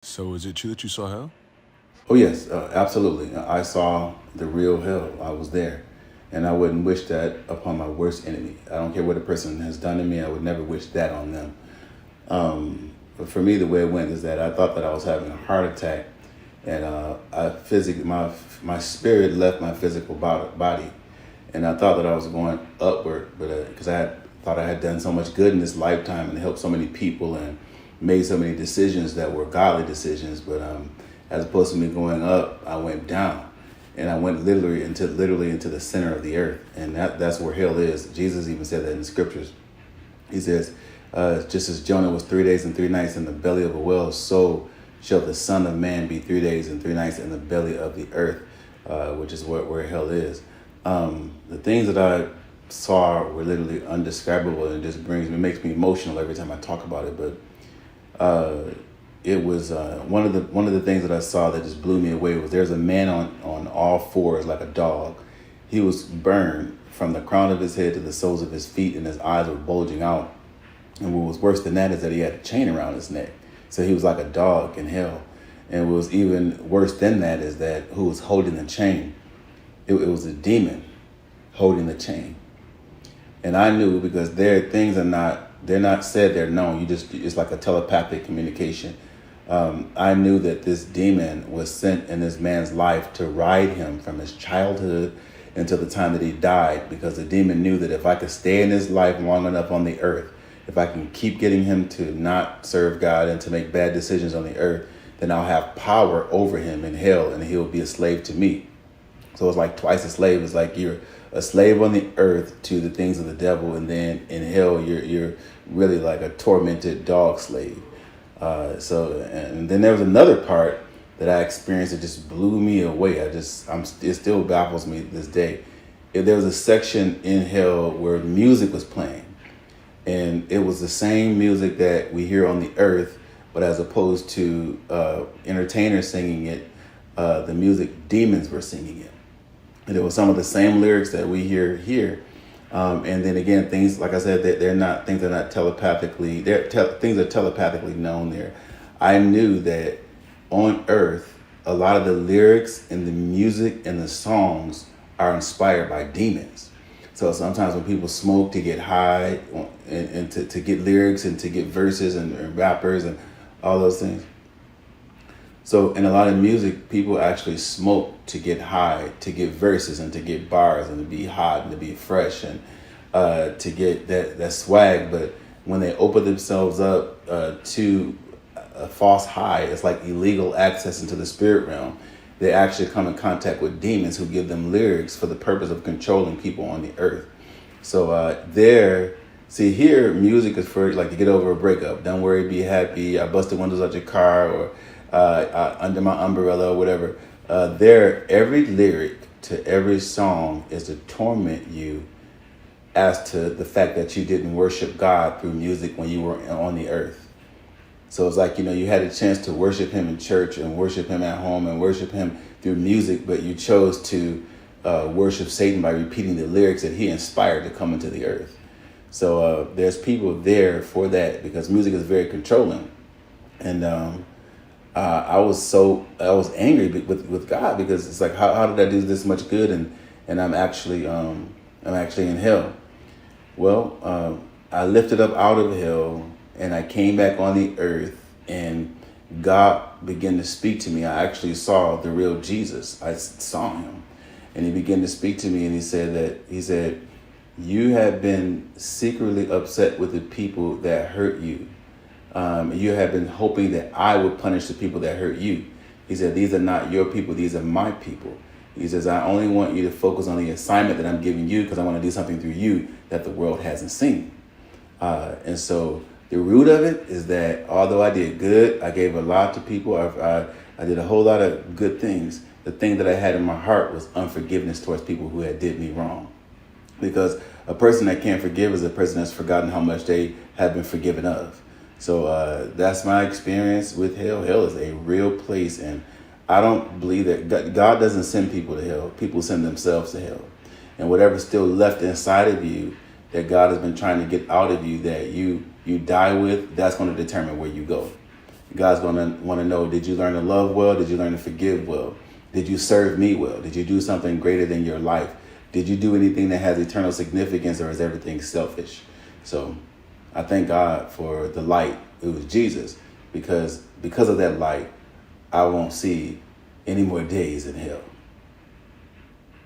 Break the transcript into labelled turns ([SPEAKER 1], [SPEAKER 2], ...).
[SPEAKER 1] So is it true that you saw hell?
[SPEAKER 2] Oh yes, absolutely. I saw the real hell. I was there, and I wouldn't wish that upon my worst enemy. I don't care what a person has done to me. I would never wish that on them. But for me, the way it went is that I thought that I was having a heart attack, and I physically my spirit left my physical body, and I thought that I was going upward, but because thought I had done so much good in this lifetime and helped so many people and made so many decisions that were godly decisions, but as opposed to me going up, I went down, and I went literally into the center of the earth, and that's where hell is. Jesus even said that in the scriptures. He says, just as Jonah was 3 days and 3 nights in the belly of a whale, so shall the Son of Man be 3 days and 3 nights in the belly of the earth, which is where hell is. The things that I saw were literally undescribable, and it just makes me emotional every time I talk about it. But it was one of the things that I saw that just blew me away was there's a man on all fours like a dog. He was burned from the crown of his head to the soles of his feet, and his eyes were bulging out. And what was worse than that is that he had a chain around his neck. So he was like a dog in hell. And what was even worse than that is that who was holding the chain? It was a demon holding the chain. And I knew because they're not said, they're known. It's like a telepathic communication. I knew that this demon was sent in this man's life to ride him from his childhood until the time that he died, because the demon knew that if I could stay in his life long enough on the earth, if I can keep getting him to not serve God and to make bad decisions on the earth, then I'll have power over him in hell and he'll be a slave to me. So it's like twice a slave. It's like you're a slave on the earth to the things of the devil, and then in hell you're really like a tormented dog slave. And then there was another part that I experienced that just blew me away. It still baffles me to this day. There was a section in hell where music was playing, and it was the same music that we hear on the earth, but as opposed to entertainers singing it, the music demons were singing it. And it was some of the same lyrics that we hear here. And then again, things like I said, that things are not telepathically. Things are telepathically known there. I knew that on Earth, a lot of the lyrics and the music and the songs are inspired by demons. So sometimes when people smoke to get high and to get lyrics and to get verses and rappers and all those things. So in a lot of music, people actually smoke to get high, to get verses and to get bars and to be hot and to be fresh and to get that swag. But when they open themselves up to a false high, it's like illegal access into the spirit realm. They actually come in contact with demons who give them lyrics for the purpose of controlling people on the earth. So here, music is for like to get over a breakup. Don't worry, be happy. I busted windows out your car, or under my umbrella, or whatever. Every lyric to every song is to torment you as to the fact that you didn't worship God through music when you were on the earth. So it's like, you had a chance to worship him in church and worship him at home and worship him through music, but you chose to worship Satan by repeating the lyrics that he inspired to come into the earth. So there's people there for that, because music is very controlling. And I was angry with God, because it's like, how did I do this much good and I'm actually in hell. Well, I lifted up out of hell and I came back on the earth, and God began to speak to me. I actually saw the real Jesus. I saw him, and he began to speak to me, and he said, you have been secretly upset with the people that hurt you. You have been hoping that I would punish the people that hurt you. He said, these are not your people, these are my people. He says, I only want you to focus on the assignment that I'm giving you, because I want to do something through you that the world hasn't seen. And so the root of it is that although I did good, I gave a lot to people, I did a whole lot of good things. The thing that I had in my heart was unforgiveness towards people who had did me wrong. Because a person that can't forgive is a person that's forgotten how much they have been forgiven of. So that's my experience with hell. Hell is a real place, and I don't believe that God doesn't send people to hell. People send themselves to hell. And whatever's still left inside of you that God has been trying to get out of you, that you die with, that's going to determine where you go. God's going to want to know, did you learn to love well? Did you learn to forgive well? Did you serve me well? Did you do something greater than your life? Did you do anything that has eternal significance, or is everything selfish? So I thank God for the light. It was Jesus, because of that light, I won't see any more days in hell.